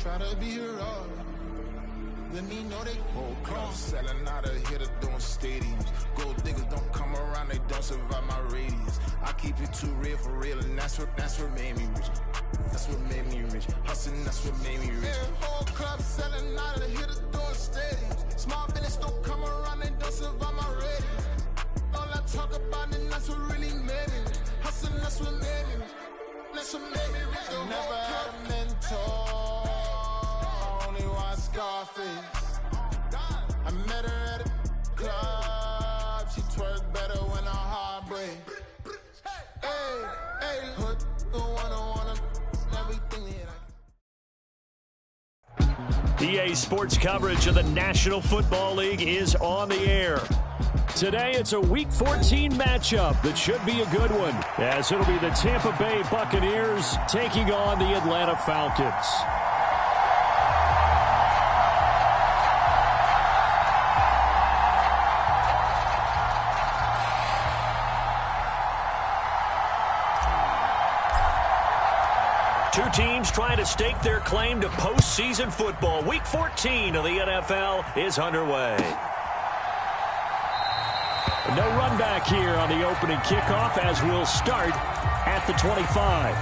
try to be heroes. Let me know they whole club selling out of here to doing stadiums. Gold diggers don't come around, they don't survive my radius. I keep it too real for real, and that's what made me rich. That's what made me rich. Hustling, that's what made me rich. Yeah, whole club selling out of here to doing stadiums. Small business don't come around, they don't survive my radius. All I talk about it, that's what really made me rich. Hustling, that's what made me rich. That's what made me rich. Never had a mentor. Scarface. I met her at a club. She twerk better when her heart breaks. Hey, hey, hood, the wanna everything that EA Sports coverage of the National Football League is on the air. Today, it's a Week 14 matchup that should be a good one, as it'll be the Tampa Bay Buccaneers taking on the Atlanta Falcons. Two teams trying to stake their claim to postseason football. Week 14 of the NFL is underway. No run back here on the opening kickoff as we'll start at the 25.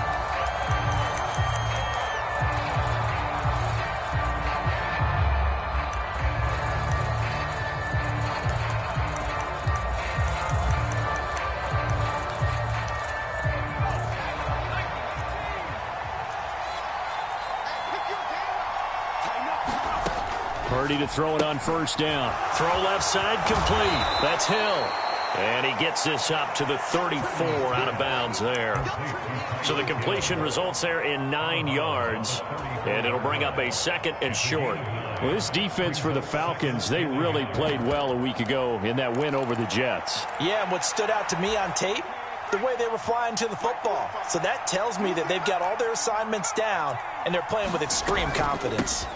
Purdy to throw it on first down. Throw left side complete. That's Hill. And he gets this up to the 34 out of bounds there. So the completion results there in 9 yards. And it'll bring up a second and short. Well, this defense for the Falcons, they really played well a week ago in that win over the Jets. Yeah, and what stood out to me on tape, the way they were flying to the football. So that tells me that they've got all their assignments down, and they're playing with extreme confidence.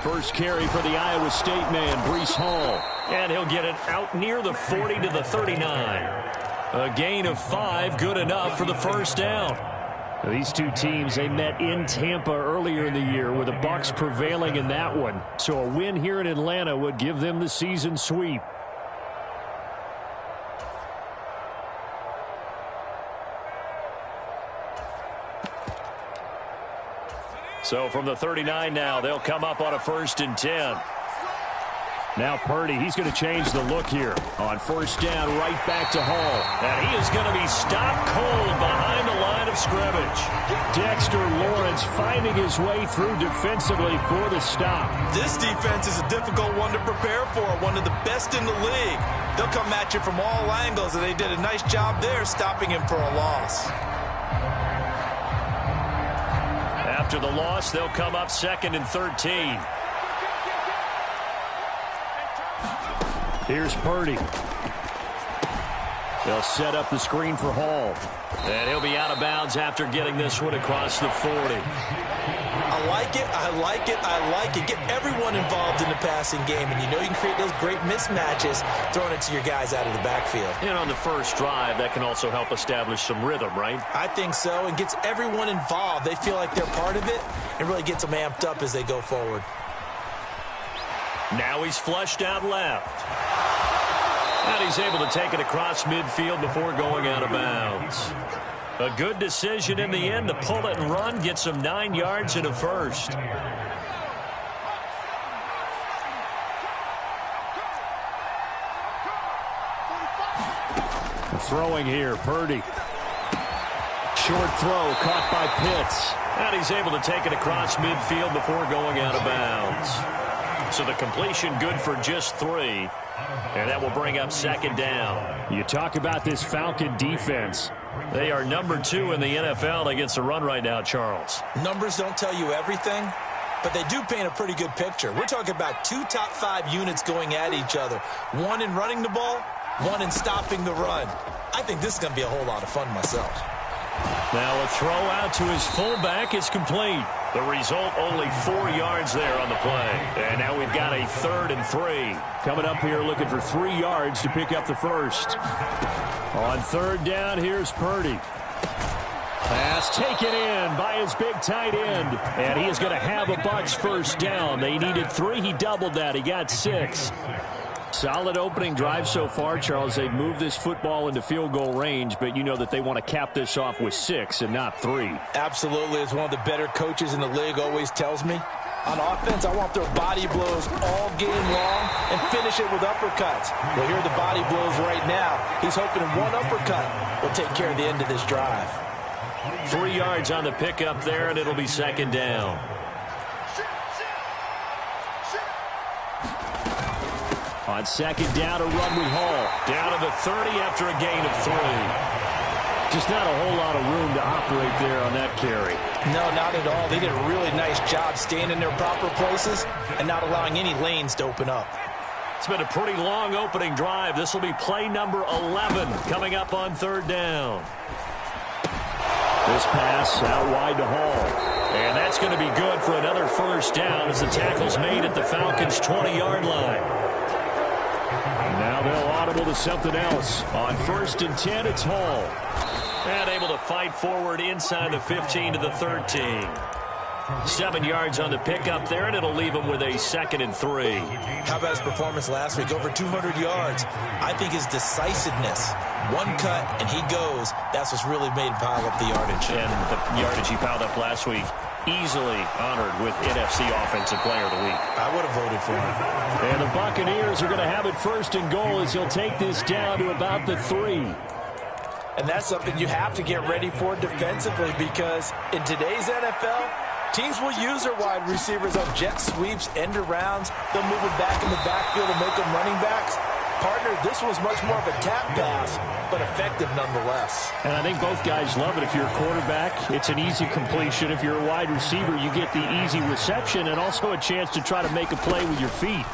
First carry for the Iowa State man, Breece Hall. And he'll get it out near the 40 to the 39. A gain of 5, good enough for the first down. These two teams, they met in Tampa earlier in the year with the Bucs prevailing in that one. So a win here in Atlanta would give them the season sweep. So from the 39 now, they'll come up on a 1st and 10. Now Purdy, he's going to change the look here. On first down, right back to Hall. And he is going to be stopped cold behind the line of scrimmage. Dexter Lawrence finding his way through defensively for the stop. This defense is a difficult one to prepare for, one of the best in the league. They'll come at you from all angles, and they did a nice job there stopping him for a loss. After the loss, they'll come up 2nd and 13. Here's Purdy. They'll set up the screen for Hall. And he'll be out of bounds after getting this one across the 40. I like it, I like it, I like it. Get everyone involved in the passing game, and you know you can create those great mismatches throwing it to your guys out of the backfield. And on the first drive, that can also help establish some rhythm, right? I think so, and gets everyone involved. They feel like they're part of it, and really gets them amped up as they go forward. Now he's flushed out left. And he's able to take it across midfield before going out of bounds. A good decision in the end to pull it and run, get some 9 yards and a first. Throwing here, Purdy. Short throw caught by Pitts. And he's able to take it across midfield before going out of bounds. So the completion good for just 3. And that will bring up 2nd down. You talk about this Falcon defense. They are number 2 in the NFL against the run right now, Charles. Numbers don't tell you everything, but they do paint a pretty good picture. We're talking about 2 top 5 units going at each other. One in running the ball, one in stopping the run. I think this is going to be a whole lot of fun myself. Now a throw out to his fullback is complete. The result, only 4 yards there on the play. And now we've got a 3rd and 3. Coming up here looking for 3 yards to pick up the first. On 3rd down, here's Purdy. Pass taken in by his big tight end. And he is going to have a Bucs first down. They needed 3. He doubled that. He got 6. Solid opening drive so far, Charles. They've moved this football into field goal range, but you know that they want to cap this off with 6 and not 3. Absolutely. As one of the better coaches in the league always tells me, on offense, I want their body blows all game long and finish it with uppercuts. Well, here are the body blows right now. He's hoping one uppercut will take care of the end of this drive. 3 yards on the pickup there, and it'll be second down. On second down, a run with Hall. Down to the 30 after a gain of 3. Just not a whole lot of room to operate there on that carry. No, not at all. They did a really nice job staying in their proper places and not allowing any lanes to open up. It's been a pretty long opening drive. This will be play number 11 coming up on third down. This pass out wide to Hall. And that's going to be good for another first down as the tackle's made at the Falcons' 20-yard line. Now they'll audible to something else. On 1st and 10, it's Hall. And able to fight forward inside the 15 to the 13. 7 yards on the pickup there, and it'll leave him with a 2nd and 3. How about his performance last week? Over 200 yards. I think his decisiveness, one cut, and he goes. That's what's really made him pile up the yardage. And the yardage he piled up last week, easily honored with NFC Offensive Player of the Week. I would have voted for him. And the Buccaneers are going to have it 1st and goal as he'll take this down to about the 3. And that's something you have to get ready for defensively, because in today's NFL, teams will use their wide receivers on jet sweeps, end arounds. They'll move them back in the backfield and make them running backs. Partner, this was much more of a tap pass, but effective nonetheless. And I think both guys love it. If you're a quarterback, it's an easy completion. If you're a wide receiver, you get the easy reception and also a chance to try to make a play with your feet.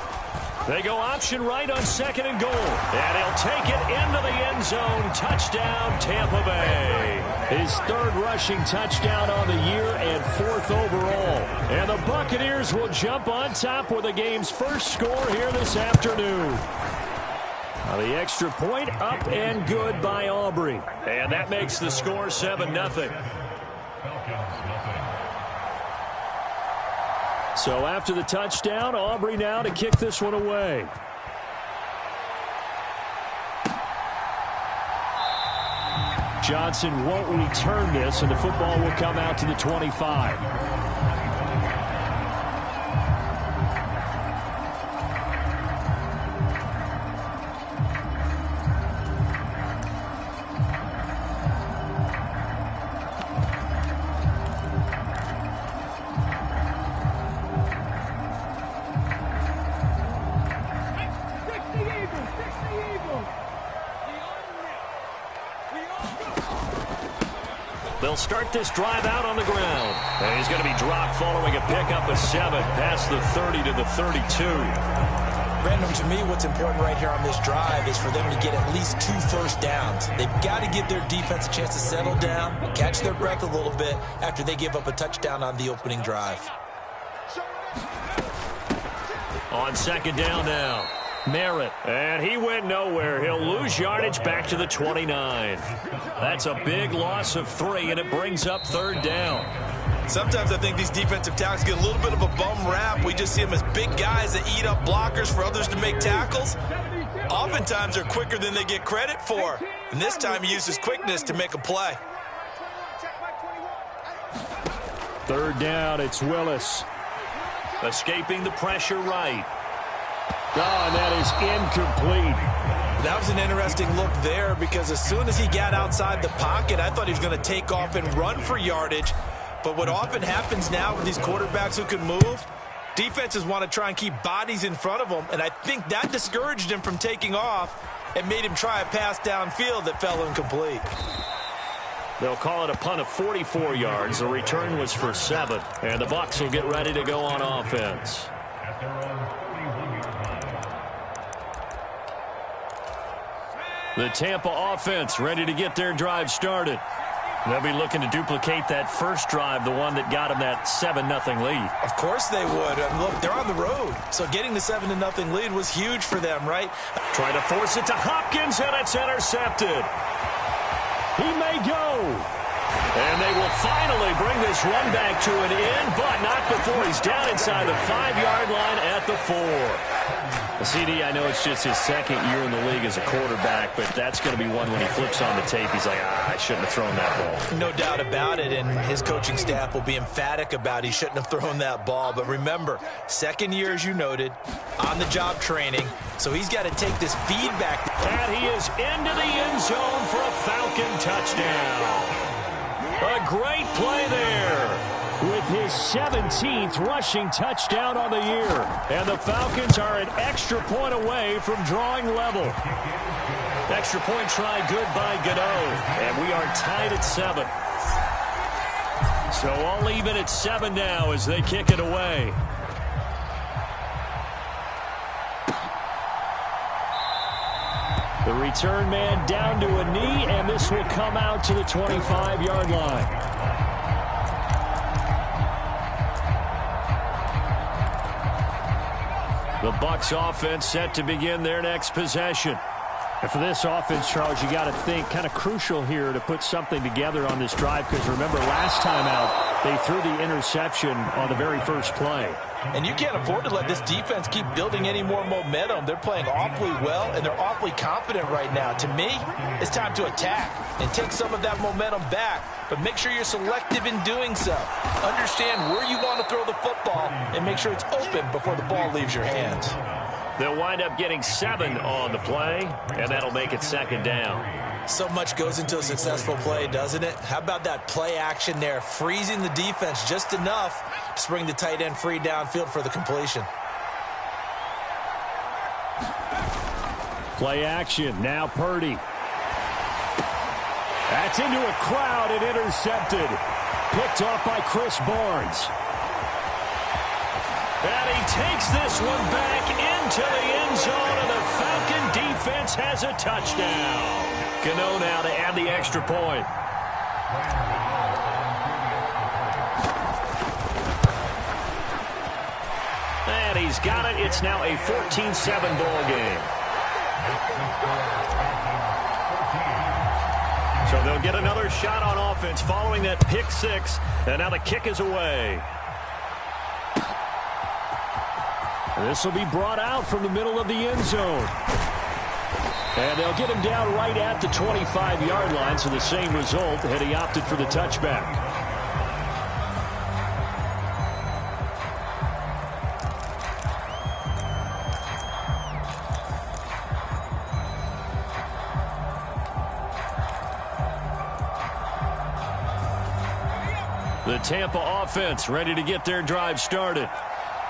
They go option right on 2nd and goal. And he'll take it into the end zone. Touchdown, Tampa Bay. His 3rd rushing touchdown on the year and 4th overall. And the Buccaneers will jump on top with the game's first score here this afternoon. Now the extra point up and good by Aubrey. And that makes the score 7-0. So after the touchdown, Aubrey now to kick this one away. Johnson won't return this, and the football will come out to the 25. They'll start this drive out on the ground. And he's going to be dropped following a pickup of 7 past the 30 to the 32. Random, to me, what's important right here on this drive is for them to get at least 2 first downs. They've got to give their defense a chance to settle down, catch their breath a little bit after they give up a touchdown on the opening drive. On 2nd down now, Merritt. And he went nowhere. He'll lose yardage back to the 29. That's a big loss of 3, and it brings up 3rd down. Sometimes I think these defensive tackles get a little bit of a bum rap. We just see them as big guys that eat up blockers for others to make tackles. Oftentimes they're quicker than they get credit for. And this time he uses quickness to make a play. 3rd down, it's Willis. Escaping the pressure right. Oh, and that is incomplete. That was an interesting look there, because as soon as he got outside the pocket, I thought he was going to take off and run for yardage. But what often happens now with these quarterbacks who can move, defenses want to try and keep bodies in front of them, and I think that discouraged him from taking off and made him try a pass downfield that fell incomplete. They'll call it a punt of 44 yards. The return was for 7, and the Bucs will get ready to go on offense. The Tampa offense ready to get their drive started. They'll be looking to duplicate that first drive, the one that got them that 7-0 lead. Of course they would. And look, they're on the road, so getting the 7-0 lead was huge for them, right? Trying to force it to Hopkins, and it's intercepted. He may go. And they will finally bring this run back to an end, but not before he's down inside the 5-yard line at the 4. CD, I know it's just his second year in the league as a quarterback, but that's going to be one when he flips on the tape. He's like, I shouldn't have thrown that ball. No doubt about it, and his coaching staff will be emphatic about he shouldn't have thrown that ball. But remember, second year, as you noted, on-the-job training, so he's got to take this feedback. And he is into the end zone for a Falcon touchdown. A great play there with his 17th rushing touchdown on the year. And the Falcons are an extra point away from drawing level. Extra point try good by Gano. And we are tied at 7. So all even at 7 now as they kick it away. The return man down to a knee, and this will come out to the 25-yard line. The Bucs offense set to begin their next possession. And for this offense, Charles, you got to think kind of crucial here to put something together on this drive, because remember last time out they threw the interception on the very first play. And you can't afford to let this defense keep building any more momentum. They're playing awfully well, and they're awfully confident right now. To me, it's time to attack and take some of that momentum back, but make sure you're selective in doing so. Understand where you want to throw the football and make sure it's open before the ball leaves your hands. They'll wind up getting 7 on the play, and that'll make it second down. So much goes into a successful play, doesn't it? How about that play action there, freezing the defense just enough to bring the tight end free downfield for the completion. Play action, now Purdy. That's into a crowd and intercepted. Picked off by Chris Barnes. And he takes this one back into the end zone, and the Falcon defense has a touchdown. Gano now to add the extra point. And he's got it. It's now a 14-7 ball game. So they'll get another shot on offense following that pick 6. And now the kick is away. This will be brought out from the middle of the end zone. And they'll get him down right at the 25-yard line, so the same result had he opted for the touchback. The Tampa offense ready to get their drive started.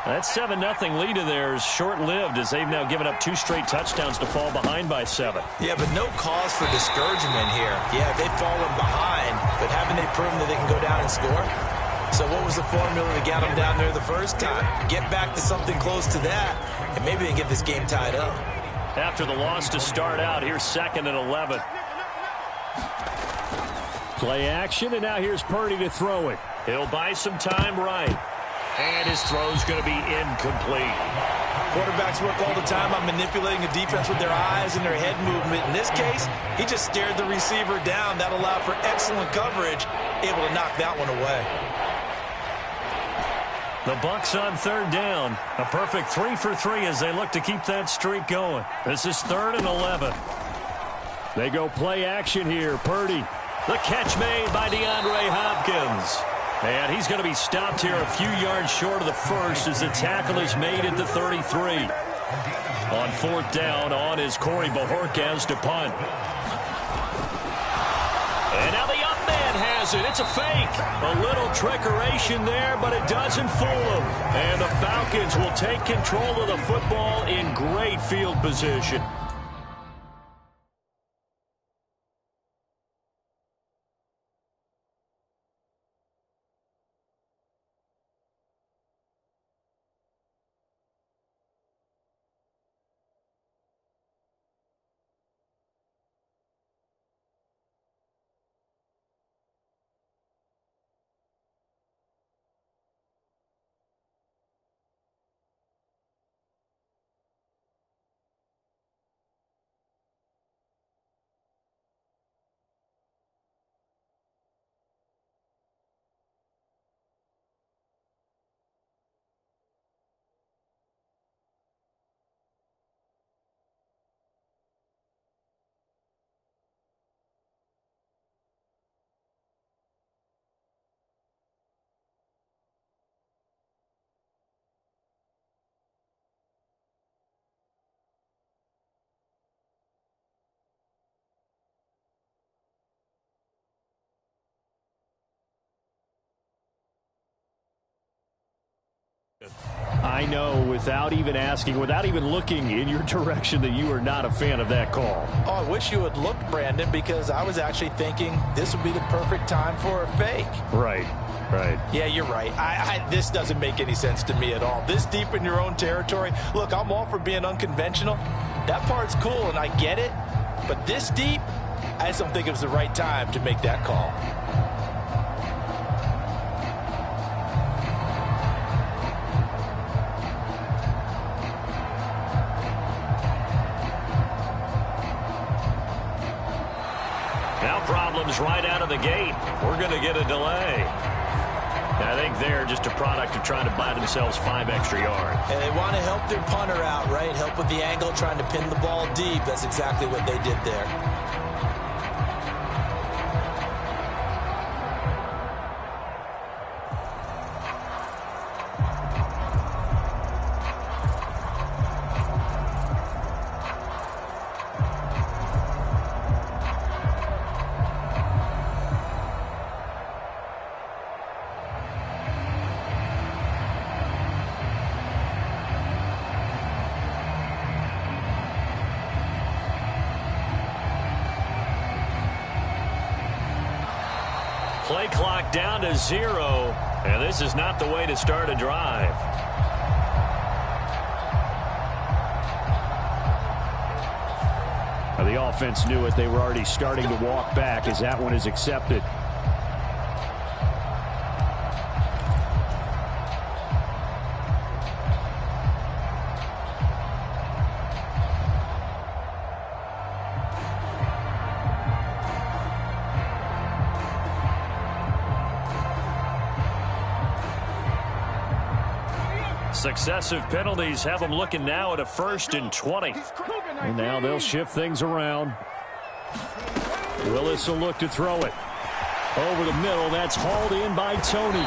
That 7-0 lead of theirs short-lived as they've now given up 2 straight touchdowns to fall behind by 7. Yeah, but no cause for discouragement here. Yeah, they've fallen behind, but haven't they proven that they can go down and score? So what was the formula to get them down there the first time? Get back to something close to that, and maybe they can get this game tied up. After the loss to start out, here's 2nd and 11. Play action, and now here's Purdy to throw it. He'll buy some time right. And his throw's going to be incomplete. Quarterbacks work all the time on manipulating a defense with their eyes and their head movement. In this case, he just stared the receiver down. That allowed for excellent coverage, able to knock that one away. The Bucs on 3rd down. A perfect 3 for 3 as they look to keep that streak going. This is 3rd and 11. They go play action here. Purdy. The catch made by DeAndre Hopkins. And he's going to be stopped here a few yards short of the first as the tackle is made at the 33. On 4th down, on is Corey Bojorquez to punt. And now the up man has it. It's a fake. A little trickeration there, but it doesn't fool him. And the Falcons will take control of the football in great field position. I know without even asking, without even looking in your direction, that you are not a fan of that call. Oh, I wish you would look, Brandon, because I was actually thinking this would be the perfect time for a fake. Right. Yeah, you're right. This doesn't make any sense to me at all. This deep in your own territory. Look, I'm all for being unconventional. That part's cool, and I get it. But this deep, I just don't think it was the right time to make that call. Now problems right out of the gate. We're going to get a delay. I think they're just a product of trying to buy themselves 5 extra yards. And they want to help their punter out, right? Help with the angle, trying to pin the ball deep. That's exactly what they did there. Play clock down to 0, and this is not the way to start a drive. Now, the offense knew it. They were already starting to walk back as that one is accepted. Successive penalties have them looking now at a 1st and 20. And now they'll shift things around. Willis will look to throw it. Over the middle, that's hauled in by Tony.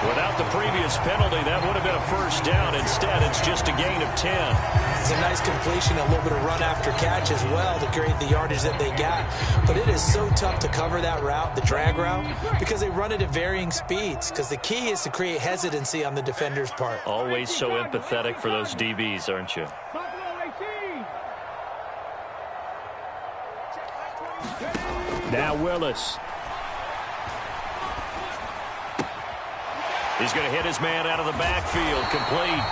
Without the previous penalty, that would have been a 1st down. Instead, it's just a gain of 10. It's a nice completion, a little bit of run after catch as well to create the yardage that they got. But it is so tough to cover that route, the drag route, because they run it at varying speeds. Because the key is to create hesitancy on the defender's part. Always so empathetic for those DBs, aren't you? Now Willis. He's going to hit his man out of the backfield, complete.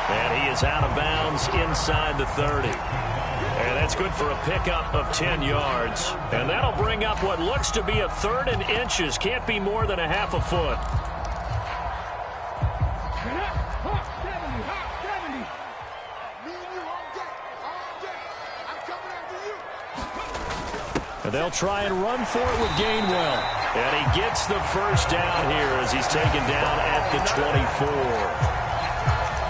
And he is out of bounds inside the 30. And that's good for a pickup of 10 yards. And that'll bring up what looks to be a 3rd and inches. Can't be more than a half a foot. And they'll try and run for it with Gainwell. And he gets the 1st down here as he's taken down at the 24.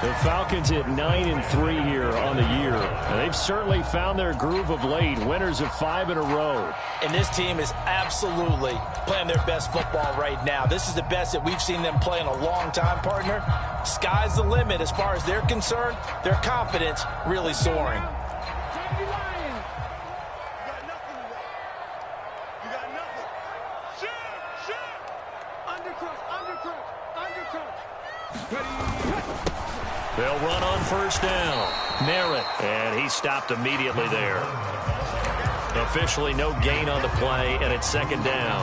The Falcons at 9-3 here on the year. And they've certainly found their groove of late. Winners of 5 in a row. And this team is absolutely playing their best football right now. This is the best that we've seen them play in a long time, partner. Sky's the limit as far as they're concerned. Their confidence really soaring. They'll run on 1st down. Merritt. And he stopped immediately there. Officially no gain on the play, and it's 2nd down.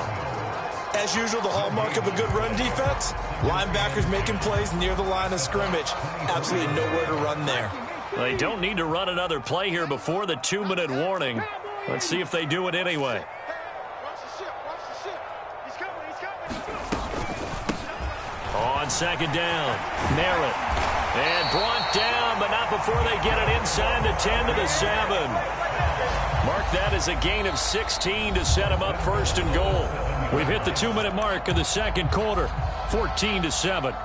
As usual, the hallmark of a good run defense, linebackers making plays near the line of scrimmage. Absolutely nowhere to run there. They don't need to run another play here before the 2-minute warning. Let's see if they do it anyway. On 2nd down, Merritt. And brought down, but not before they get it inside the 10 to the 7. Mark that as a gain of 16 to set them up 1st and goal. We've hit the 2-minute mark of the 2nd quarter, 14-7.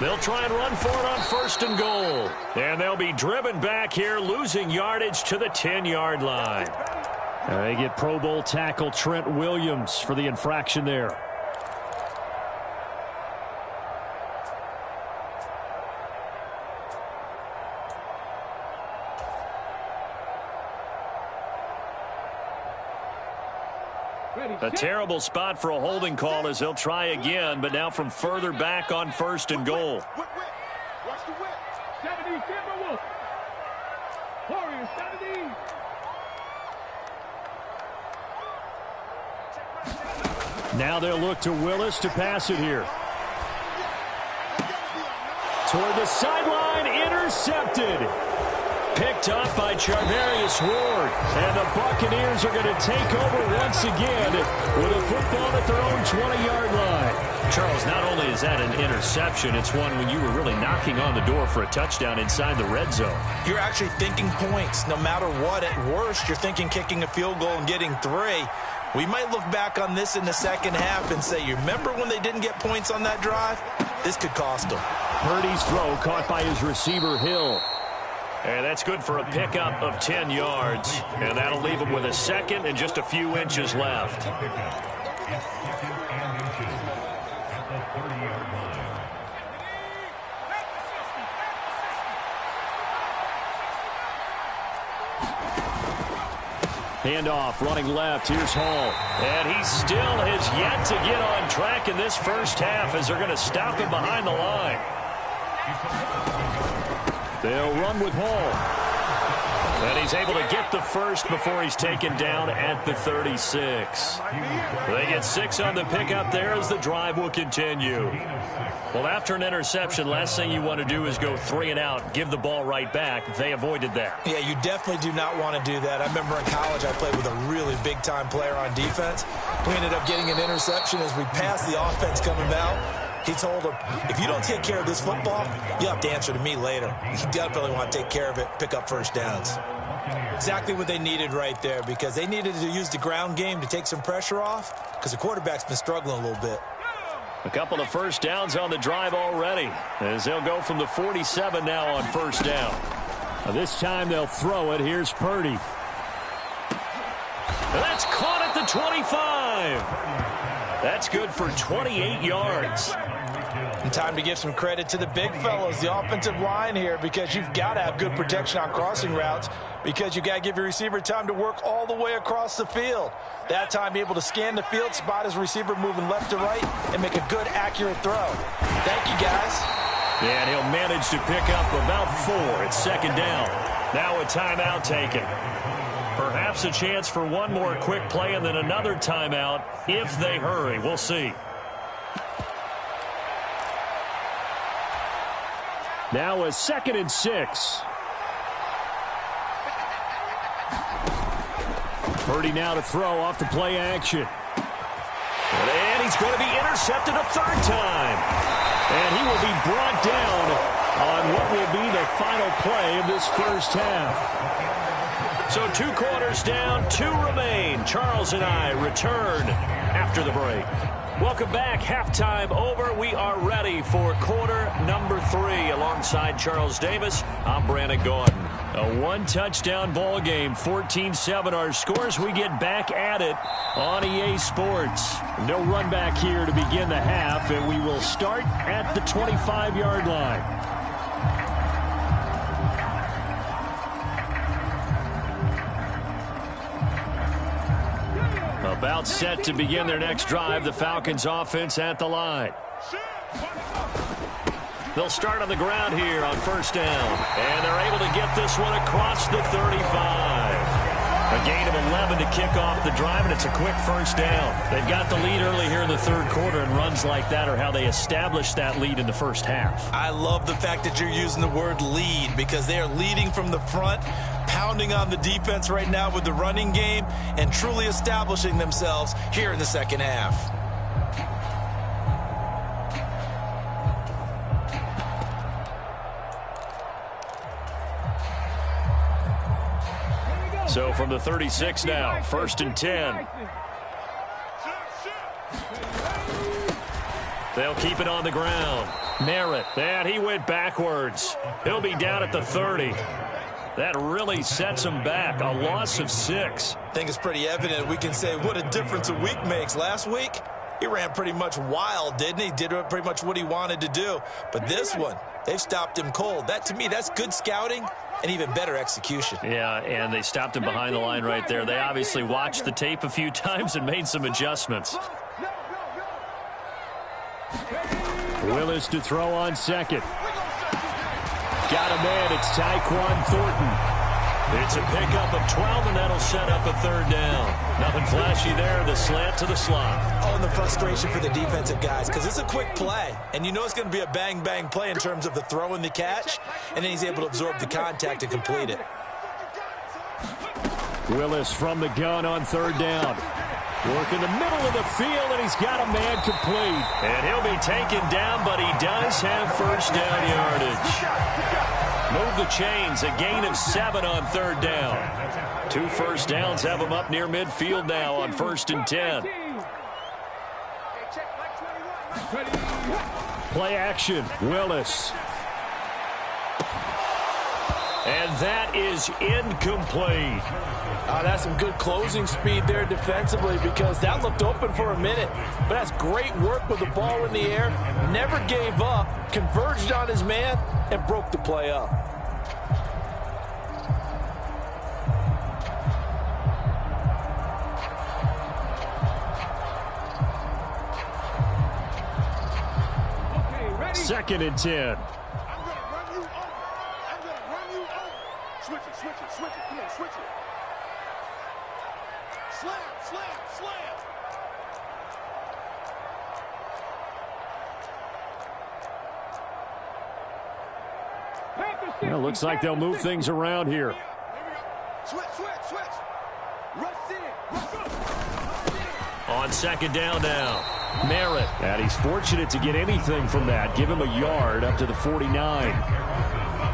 They'll try and run for it on 1st and goal. And they'll be driven back here, losing yardage to the 10-yard line. They get Pro Bowl tackle Trent Williams for the infraction there. A terrible spot for a holding call as they'll try again, but now from further back on 1st and goal. Watch the whip. 70, Timberwolves. Warriors, 70. Now they'll look to Willis to pass it here. Toward the sideline, intercepted. Picked up by Charvarius Ward. And the Buccaneers are going to take over once again with a football at their own 20-yard line. Charles, not only is that an interception, it's one when you were really knocking on the door for a touchdown inside the red zone. You're actually thinking points. No matter what, at worst, you're thinking kicking a field goal and getting 3. We might look back on this in the second half and say, you remember when they didn't get points on that drive? This could cost them. Purdy's throw caught by his receiver, Hill. And that's good for a pickup of 10 yards. And that'll leave him with a second and just a few inches left. Handoff, running left. Here's Hall. And he still has yet to get on track in this first half as they're going to stop him behind the line. They'll run with Hall. And he's able to get the first before he's taken down at the 36. They get 6 on the pickup there as the drive will continue. Well, after an interception, last thing you want to do is go 3 and out, give the ball right back. They avoided that. Yeah, you definitely do not want to do that. I remember in college I played with a really big-time player on defense. We ended up getting an interception as we passed the offense coming out. He told him, if you don't take care of this football, you have to answer to me later. You definitely want to take care of it, pick up first downs. Exactly what they needed right there, because they needed to use the ground game to take some pressure off, because the quarterback's been struggling a little bit. A couple of first downs on the drive already, as they'll go from the 47 now on first down. This time they'll throw it. Here's Purdy. That's caught at the 25. That's good for 28 yards. And time to give some credit to the big fellows, the offensive line here, because you've got to have good protection on crossing routes, because you've got to give your receiver time to work all the way across the field. That time, be able to scan the field, spot his receiver moving left to right, and make a good, accurate throw. Thank you, guys. And he'll manage to pick up about 4 at second down. Now a timeout taken. Perhaps a chance for one more quick play and then another timeout if they hurry. We'll see. Now a 2nd and 6. Purdy now to throw off the play action. And he's going to be intercepted a 3rd time. And he will be brought down on what will be the final play of this first half. So 2 quarters down, 2 remain. Charles and I return after the break. Welcome back. Halftime over. We are ready for quarter number 3. Alongside Charles Davis, I'm Brandon Gordon. A 1-touchdown ball game, 14-7 our scores. We get back at it on EA Sports. No run back here to begin the half, and we will start at the 25-yard line. About set to begin their next drive, the Falcons offense at the line. They'll start on the ground here on first down. And they're able to get this one across the 35. A gain of 11 to kick off the drive, and it's a quick first down. They've got the lead early here in the 3rd quarter, and runs like that are how they established that lead in the first half. I love the fact that you're using the word lead, because they are leading from the front, pounding on the defense right now with the running game, and truly establishing themselves here in the second half. So from the 36 now, 1st and 10. They'll keep it on the ground. Merritt, and he went backwards. He'll be down at the 30. That really sets him back. A loss of 6. I think it's pretty evident we can say what a difference a week makes. Last week, he ran pretty much wild, didn't he? Did pretty much what he wanted to do. But this one, they've stopped him cold. That, to me, that's good scouting and even better execution. Yeah, and they stopped him behind the line right there. They obviously watched the tape a few times and made some adjustments. Willis to throw on second. Got a man. It's Tyquan Thornton. It's a pickup of 12, and that'll set up a 3rd down. Nothing flashy there. The slant to the slot. Oh, and the frustration for the defensive guys, because it's a quick play, and you know it's going to be a bang-bang play in terms of the throw and the catch, and then he's able to absorb the contact and complete it. Willis from the gun on 3rd down. Work in the middle of the field, and he's got a man complete. And he'll be taken down, but he does have 1st down yardage. Move the chains, a gain of 7 on 3rd down. 2 first downs have him up near midfield now on 1st and 10. Play action, Willis. And that is incomplete. That's some good closing speed there defensively, because that looked open for a minute. But that's great work with the ball in the air. Never gave up, converged on his man, and broke the play up. Okay, 2nd and 10. Switch it. Come on, switch it. Slam. Well, looks like they'll move things around here. Here we go. Switch. Rush in. On 2nd down now, Merritt. And he's fortunate to get anything from that. Give him a yard up to the 49.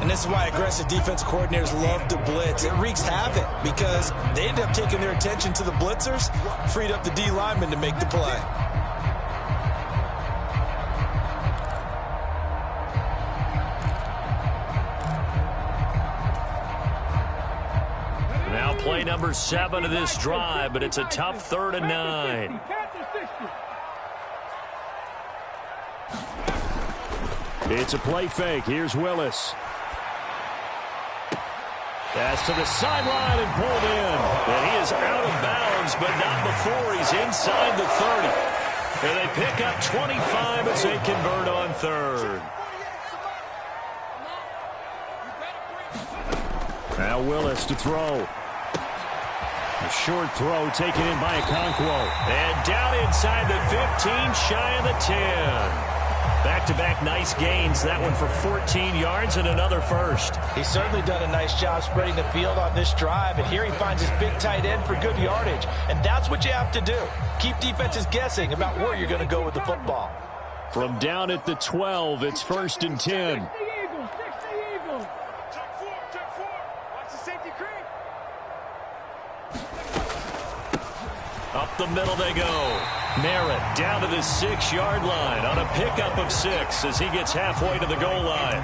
And this is why aggressive defense coordinators love to blitz. It wreaks havoc because they end up taking their attention to the blitzers, freed up the D lineman to make the play. Now play number 7 of this drive, but it's a tough 3rd and 9. It's a play fake. Here's Willis. Pass to the sideline and pulled in. And he is out of bounds, but not before he's inside the 30. And they pick up 25 as they convert on 3rd. Now Willis to throw. A short throw taken in by Okonkwo. And down inside the 15, shy of the 10. Back-to-back nice gains. That one for 14 yards and another 1st. He's certainly done a nice job spreading the field on this drive, and here he finds his big tight end for good yardage. And that's what you have to do. Keep defenses guessing about where you're going to go with the football. From down at the 12, it's 1st and 10. Check four. Watch the safety creep. Up the middle they go. Merritt down to the 6-yard line on a pickup of 6 as he gets halfway to the goal line.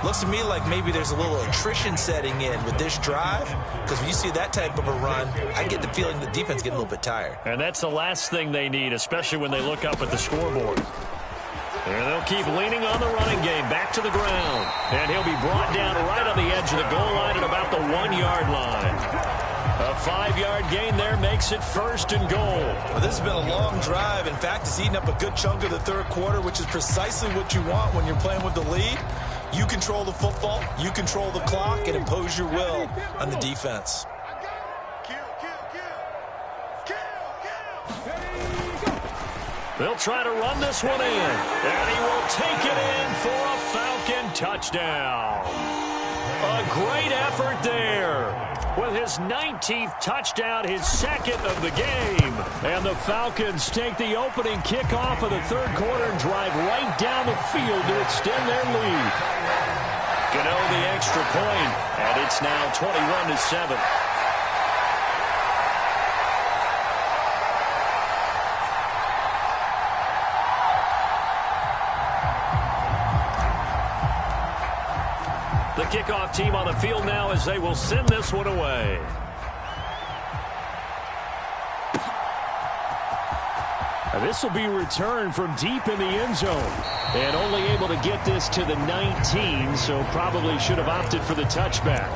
Looks to me like maybe there's a little attrition setting in with this drive, because when you see that type of a run, I get the feeling the defense getting a little bit tired. And that's the last thing they need, especially when they look up at the scoreboard. And they'll keep leaning on the running game back to the ground. And he'll be brought down right on the edge of the goal line at about the 1-yard line. A 5-yard gain there makes it 1st and goal. Well, this has been a long drive. In fact, it's eaten up a good chunk of the 3rd quarter, which is precisely what you want when you're playing with the lead. You control the football, you control the clock, and impose your will on the defense. They'll try to run this one in, and he will take it in for a Falcon touchdown. A great effort there. With his 19th touchdown, his 2nd of the game. And the Falcons take the opening kickoff of the 3rd quarter and drive right down the field to extend their lead. Gano the extra point, and it's now 21-7. kickoff team on the field now as they will send this one away. This will be returned from deep in the end zone. And only able to get this to the 19, so probably should have opted for the touchback.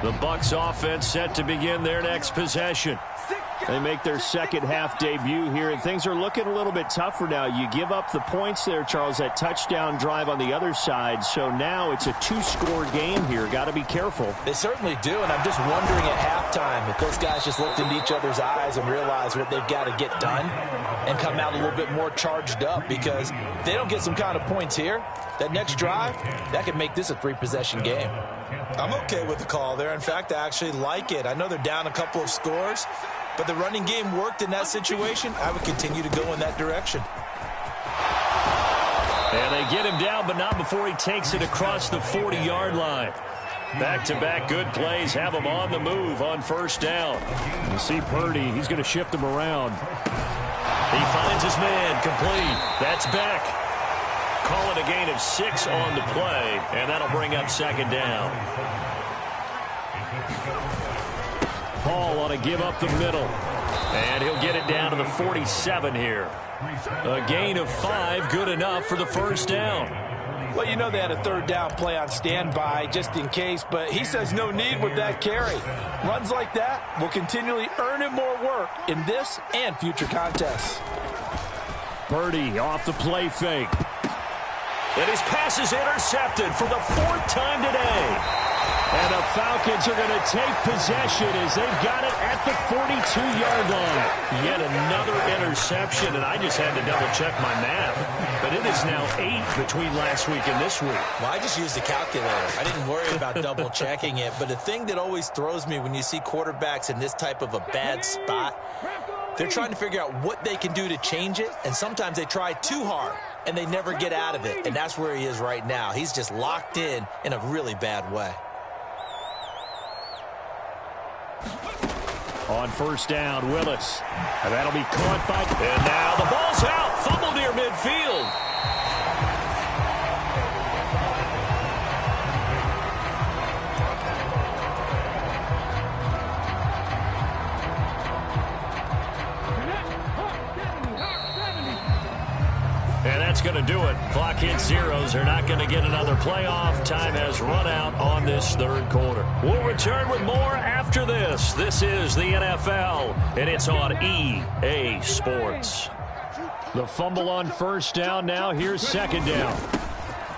The Bucs offense set to begin their next possession. They make their second half debut here, and things are looking a little bit tougher now. You give up the points there, Charles, that touchdown drive on the other side. So now it's a two-score game here. Got to be careful. They certainly do, and I'm just wondering at halftime if those guys just looked into each other's eyes and realized what they've got to get done and come out a little bit more charged up, because if they don't get some kind of points here, that next drive, that could make this a three-possession game. I'm okay with the call there. In fact, I actually like it. I know they're down a couple of scores, but the running game worked in that situation. I would continue to go in that direction. And they get him down, but not before he takes it across the 40-yard line. Back-to-back good plays have him on the move on first down. You see Purdy, he's going to shift him around. He finds his man, complete. That's back. Call it a gain of 6 on the play, and that'll bring up second down. Paul ought to give up the middle. And he'll get it down to the 47 here. A gain of 5, good enough for the first down. Well, you know they had a third down play on standby just in case, but he says no need with that carry. Runs like that will continually earn him more work in this and future contests. Purdy off the play fake. And his pass is intercepted for the 4th time today. And the Falcons are going to take possession as they've got it at the 42-yard line. Yet another interception, and I just had to double-check my math. But it is now 8 between last week and this week. Well, I just used the calculator. I didn't worry about double-checking it. But the thing that always throws me when you see quarterbacks in this type of a bad spot, they're trying to figure out what they can do to change it, and sometimes they try too hard, and they never get out of it. And that's where he is right now. He's just locked in a really bad way. On first down, Willis. And that'll be caught by... And now the ball's out. Fumble near midfield. And that's going to do it. Clock hits zeros. They're not going to get another playoff. Time has run out on this third quarter. We'll return with more after this. This is the NFL, and it's on EA Sports. The fumble on first down. Now here's second down.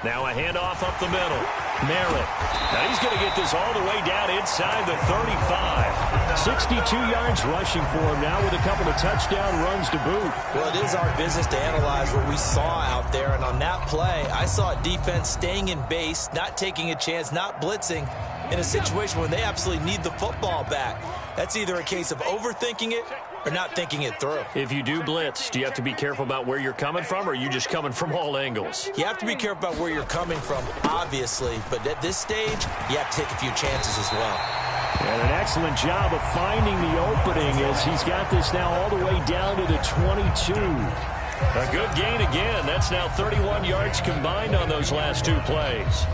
Now a handoff up the middle. Merritt. Now he's going to get this all the way down inside the 35. 62 yards rushing for him now with a couple of touchdown runs to boot. Well, it is our business to analyze what we saw out there. And on that play, I saw a defense staying in base, not taking a chance, not blitzing in a situation where they absolutely need the football back. That's either a case of overthinking it or not thinking it through. If you do blitz, do you have to be careful about where you're coming from, or are you just coming from all angles? You have to be careful about where you're coming from, obviously. But at this stage, you have to take a few chances as well. And an excellent job of finding the opening as he's got this now all the way down to the 22. A good gain again. That's now 31 yards combined on those last 2 plays.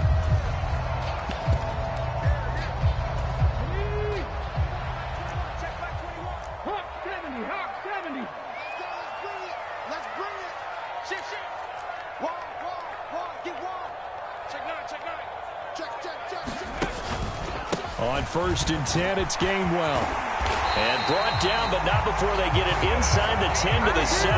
On first and 10, it's Gainwell. And brought down, but not before they get it inside the 10 to the 7.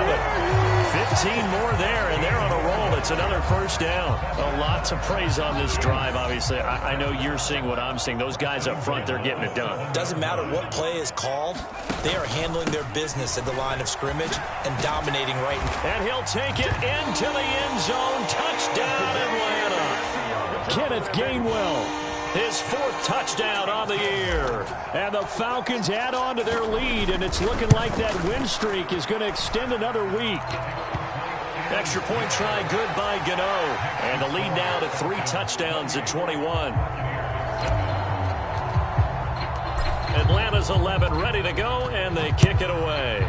15 more there, and they're on a roll. It's another first down. A lot to praise on this drive, obviously. I know you're seeing what I'm seeing. Those guys up front, they're getting it done. Doesn't matter what play is called. They are handling their business at the line of scrimmage and dominating right. And he'll take it into the end zone. Touchdown, Atlanta. Kenneth Gainwell. His 4th touchdown on the year. And the Falcons add on to their lead, and it's looking like that win streak is going to extend another week. Extra point try good by Gano. And the lead now to 3 touchdowns at 21. Atlanta's 11 ready to go, and they kick it away.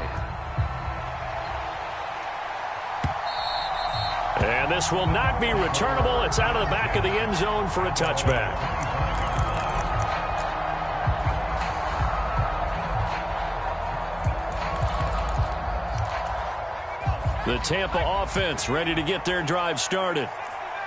And this will not be returnable. It's out of the back of the end zone for a touchback. The Tampa offense ready to get their drive started.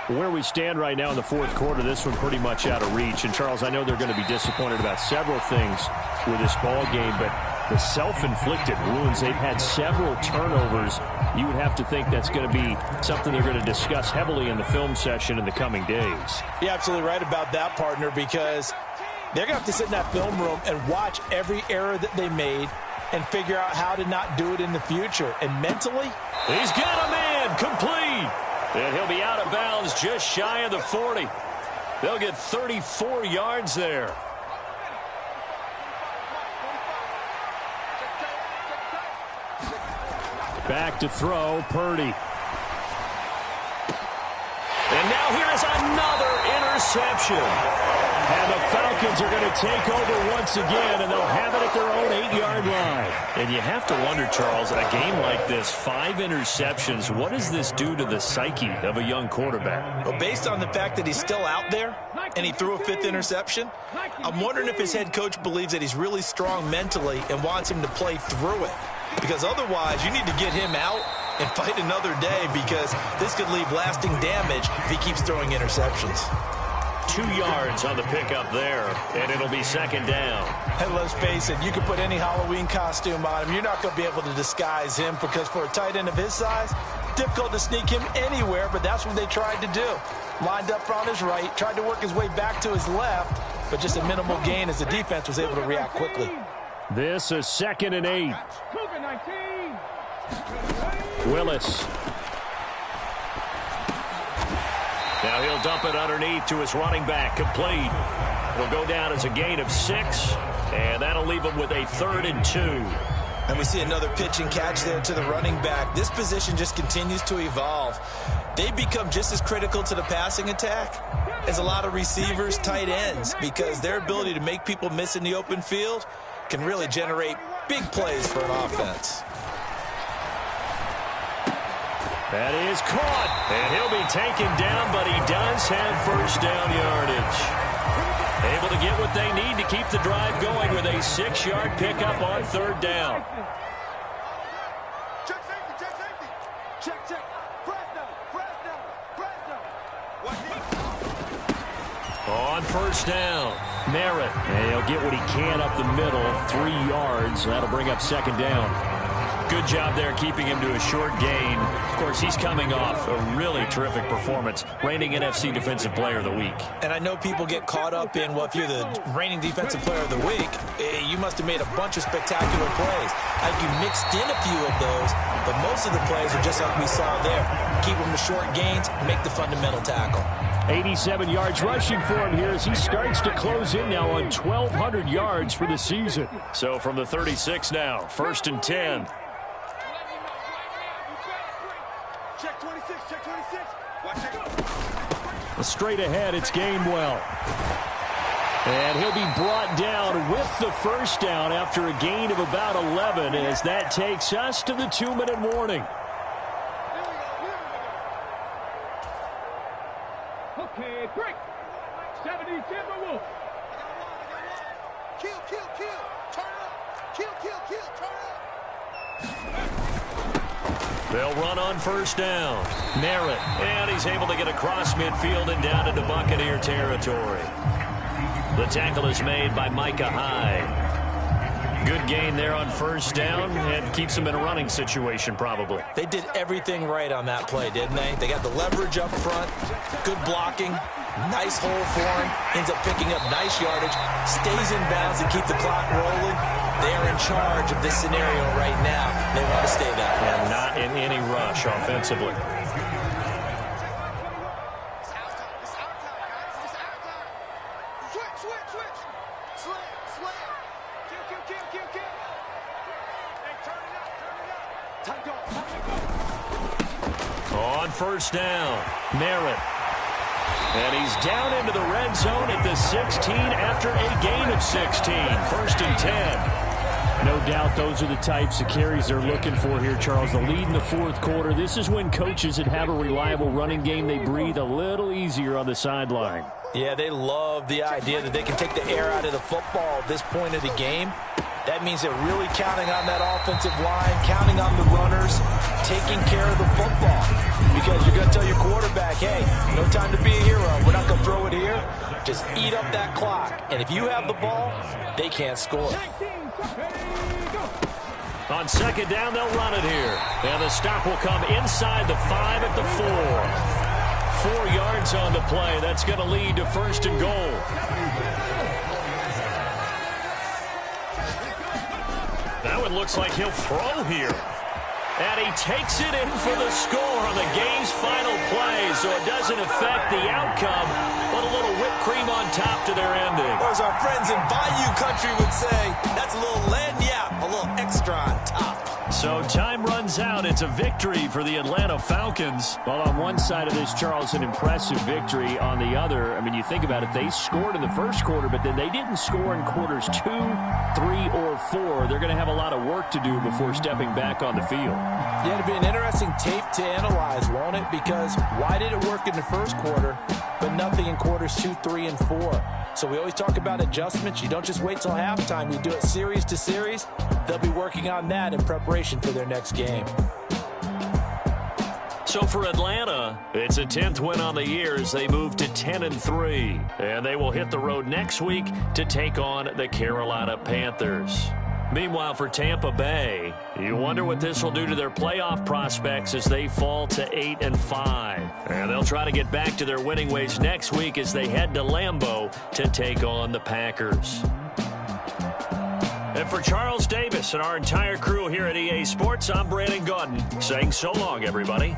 Where we stand right now in the fourth quarter, this one pretty much out of reach. And, Charles, I know they're going to be disappointed about several things with this ball game, but the self-inflicted wounds, they've had several turnovers. You would have to think that's going to be something they're going to discuss heavily in the film session in the coming days. You're absolutely right about that, partner, because they're going to have to sit in that film room and watch every error that they made and figure out how to not do it in the future. And mentally, he's got a man complete. And he'll be out of bounds just shy of the 40. They'll get 34 yards there. Back to throw, Purdy. And now here is another interception. And the Falcons are going to take over once again, and they'll have it at their own 8-yard line. And you have to wonder, Charles, a game like this, 5 interceptions, what does this do to the psyche of a young quarterback? Well, based on the fact that he's still out there and he threw a 5th interception, I'm wondering if his head coach believes that he's really strong mentally and wants him to play through it. Because otherwise, you need to get him out and fight another day, because this could leave lasting damage if he keeps throwing interceptions. 2 yards on the pickup there, and it'll be second down. and let's face it, you can put any Halloween costume on him. You're not going to be able to disguise him, because for a tight end of his size, difficult to sneak him anywhere, but that's what they tried to do. Lined up on his right, tried to work his way back to his left, but just a minimal gain as the defense was able to react quickly. This is 2nd and 8. Willis. Now he'll dump it underneath to his running back, complete. It'll go down as a gain of 6, and that'll leave him with a 3rd and 2. And we see another pitch and catch there to the running back. This position just continues to evolve. They become just as critical to the passing attack as a lot of receivers, tight ends, because their ability to make people miss in the open field can really generate big plays for an offense. That is caught, and he'll be taken down, but he does have first down yardage. Able to get what they need to keep the drive going with a 6-yard pickup on 3rd down. Check safety, check safety. Check. On first down, Merritt. And he'll get what he can up the middle, 3 yards. That'll bring up 2nd down. Good job there keeping him to a short gain. Of course, he's coming off a really terrific performance, reigning NFC Defensive Player of the Week. And I know people get caught up in, well, if you're the reigning Defensive Player of the Week, you must have made a bunch of spectacular plays. I think you mixed in a few of those, but most of the plays are just like we saw there. Keep them to short gains, make the fundamental tackle. 87 yards rushing for him here as he starts to close in now on 1,200 yards for the season. So from the 36 now, 1st and 10. Check 26, check 26. Watch it. Straight ahead, it's Gainwell. And he'll be brought down with the first down after a gain of about 11, as that takes us to the 2-minute warning. Okay, break. 70 Timberwolves. Kill. Turn up. Kill. Turn up. They'll run on first down. Merritt, and he's able to get across midfield and down into Buccaneer territory. The tackle is made by Micah Hyde. Good gain there on first down, and keeps him in a running situation probably. They did everything right on that play, didn't they? They got the leverage up front, good blocking, nice hole for him, ends up picking up nice yardage, stays in bounds to keep the clock rolling. They are in charge of this scenario right now. They want to stay that way. And not in any rush offensively. On first down, Merritt. And he's down into the red zone at the 16 after a gain of 16. 1st and 10. No doubt those are the types of carries they're looking for here, Charles. The lead in the 4th quarter. This is when coaches that have a reliable running game, they breathe a little easier on the sideline. Yeah, they love the idea that they can take the air out of the football at this point of the game. That means they're really counting on that offensive line, counting on the runners, taking care of the football. Because you're going to tell your quarterback, hey, no time to be a hero. We're not going to throw it here. Just eat up that clock. And if you have the ball, they can't score. On 2nd down, they'll run it here. And the stop will come inside the 5 at the 4. 4 yards on the play. That's going to lead to 1st and goal. That one looks like he'll throw here. And he takes it in for the score on the game's final play, so it doesn't affect the outcome, but a little whipped cream on top to their ending. Or as our friends in Bayou Country would say, that's a little lagniappe, a little extra on top. So time runs out. It's a victory for the Atlanta Falcons. Well, on one side of this, Charles, an impressive victory. On the other, I mean, you think about it, they scored in the 1st quarter, but then they didn't score in quarters 2, 3, or 4. They're going to have a lot of work to do before stepping back on the field. Yeah, it'll be an interesting tape to analyze, won't it? Because why did it work in the 1st quarter, but nothing in quarters 2, 3, and 4? So we always talk about adjustments. You don't just wait till halftime. You do it series to series. They'll be working on that in preparation for their next game. So for Atlanta, it's a 10th win on the year as they move to 10-3. And they will hit the road next week to take on the Carolina Panthers. Meanwhile, for Tampa Bay, you wonder what this will do to their playoff prospects as they fall to 8-5. And they'll try to get back to their winning ways next week as they head to Lambeau to take on the Packers. And for Charles Davis and our entire crew here at EA Sports, I'm Brandon Gaudin saying so long, everybody.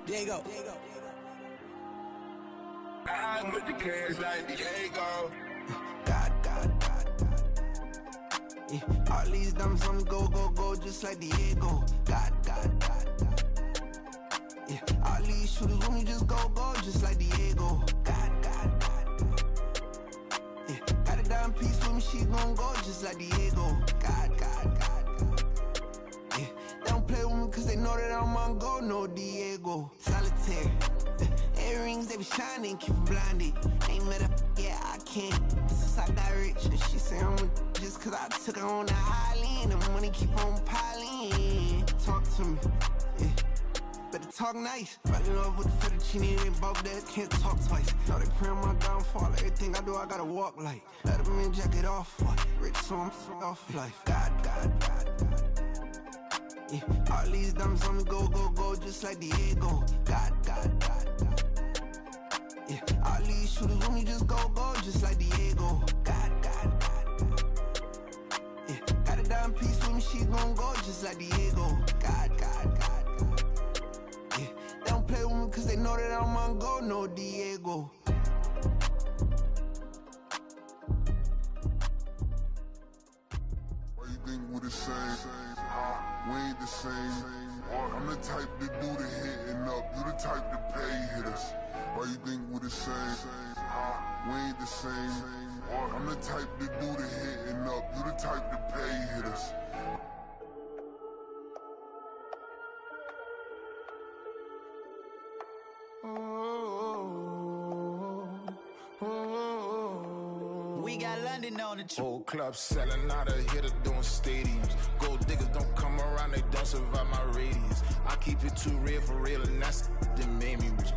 Diego. I'm with the cash like Diego. God. Yeah, all these diamonds on me go, just like Diego. God. Yeah, all these shooters on me just go, just like Diego. God. Yeah, got a dime piece with me, she gon' go just like Diego. God. Yeah, they don't play with me cause they know that I'm on go, no Diego. Solitaire. Earrings, they be shining, keep them blinded. Ain't met up, yeah, I can't. Since I got rich, and she say I'm just cause I took her on the island. The money keep on piling. Talk to me, yeah. Better talk nice. Fell in love with the fettuccine, they both that can't talk twice. Know they pray on my downfall. Everything I do, I gotta walk like. Let them in jacket off, what? Rich, so I'm off life. God. Yeah, all these diamonds on me go, just like Diego. God. Yeah, all these shooters on me just go, just like Diego. God. Yeah, got a dime piece with me, she gon' go just like Diego. God. Yeah, they don't play with me cause they know that I'm on go, no Diego. think we the same? We ain't the same. I'm the type to do the hitting up. You the type to pay hitters. Why you think we the same? We ain't the same. I'm the type to do the hitting up. You the type to pay hitters. We got London on the trip. Whole club selling out of hitter doing stadiums. Gold diggers don't come around, they don't survive my radius. I keep it too real for real, and that's that made me rich.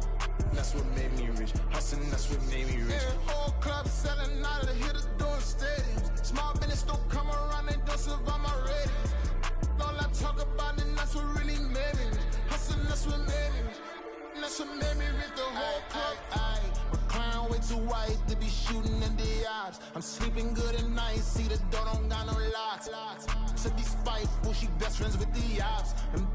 That's what made me rich. Hustling, that's what made me rich. Yeah, whole club selling out of hitter doing stadiums. Small business don't come around, they don't survive my radius. All I talk about, and that's what really made me rich. Hustling, that's what made me rich. That's what made me rich. The whole club. Clown way too white to be shooting in the ops. I'm sleeping good at night, see the door don't got no locks. So despite she best friends with the ops. And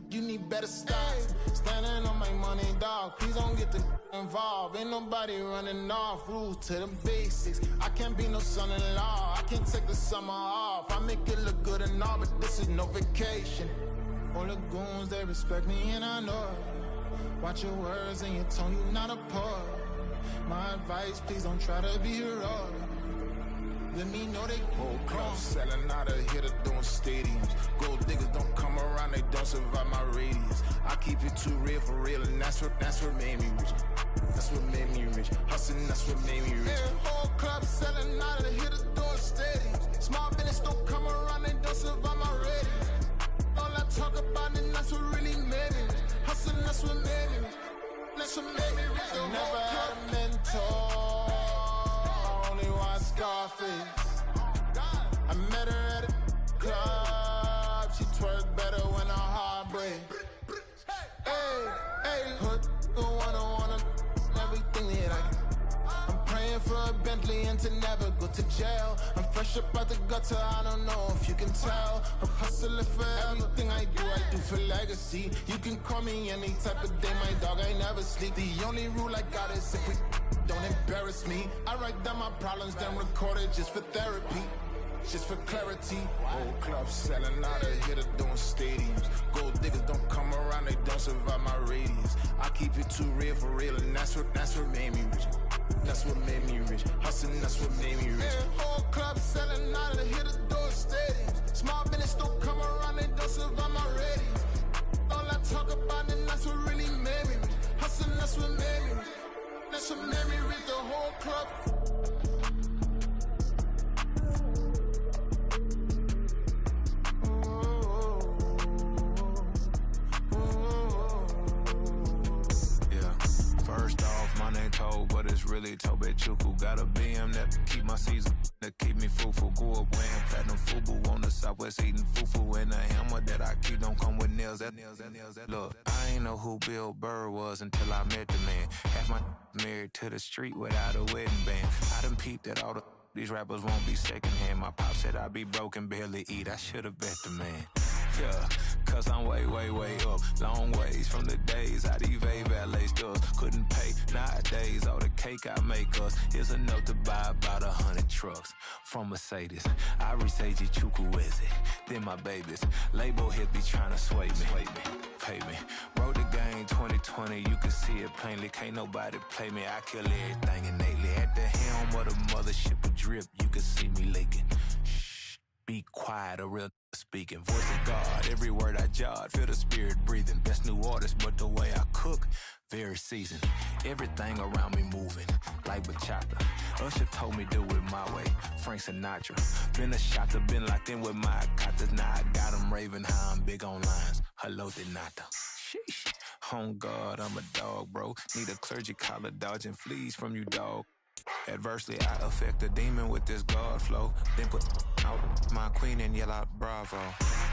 you need better stocks. Standing on my money, dog. Please don't get involved. Ain't nobody running off. Rules to the basics. I can't be no son-in-law. I can't take the summer off. I make it look good and all, but this is no vacation. All the goons, they respect me and I know it. Watch your words and your tone, you not a poet. My advice, please don't try to be heroic. Let me know they whole club selling out of hitter doing stadiums. Gold diggers don't come around, they don't survive my radius. I keep it too real for real, and that's what made me rich. That's what made me rich. Hustling, that's what made me rich. Yeah, whole club selling out of hitter doing stadiums. Small business don't come around, they don't survive my radius. All I talk about, and that's what really made me rich. Hustling, that's what made me rich. That's what made me rich. I never had a mentor. Only watch Scarface. I met her at a club. She twerk better when her heart breaks. Hey, put the wanna everything that I can. I'm praying for a Bentley and to never go to jail. I'm fresh up out the gutter, I don't know if you can tell. I'm hustling for everything I do for legacy. You can call me any type of day, my dog, I never sleep. The only rule I got is if we don't embarrass me. I write down my problems, then record it just for therapy. Just for clarity. Whole club selling out of hitter doing stadiums. Gold diggers don't come around, they don't survive my radius. I keep it too real for real, and that's what made me rich. That's what made me rich. Hustling, that's what made me rich. Yeah, whole club selling out of hitter doing stadiums. Small business don't come around, they don't survive my radius. All I talk about, and that's what really made me rich. Hustling, that's what made me rich. That's what made me rich. The whole club. But it's really Tobe Chuku. Got a BM that keep my season, that keep me fruitful. Grew up wearing platinum FUBU on the Southwest eating fufu. And the hammer that I keep don't come with nails. Look, I ain't know who Bill Burr was until I met the man. Half my married to the street without a wedding band. I done peeped at all these rappers won't be secondhand. My pop said I'd be broke and barely eat. I should've bet the man. Yeah, cause I'm way up. Long ways from the days I eBay valet stores. Couldn't pay nowadays. All the cake I make us is enough to buy about 100 trucks. From Mercedes, I resage Chukwueze. Then my babies. Label hit be trying to sway me. Pay me. Wrote the game 2020, you can see it plainly. Can't nobody play me. I kill everything innately. At the helm of the mothership of drip, you can see me leaking. Shh, be quiet, a real speaking. Voice of God, every word I jot. Feel the spirit breathing. Best new artist, but the way I cook, very seasoned. Everything around me moving, like bachata. Usher told me do it my way. Frank Sinatra. Been a shotter, been locked in with my katas. Now I got them raving how I'm big on lines. Hello, Denata. Sheesh. On God, I'm a dog, bro. Need a clergy collar, dodging fleas from you, dog. Adversely, I affect a demon with this God flow. Then put out my queen and yell out bravo.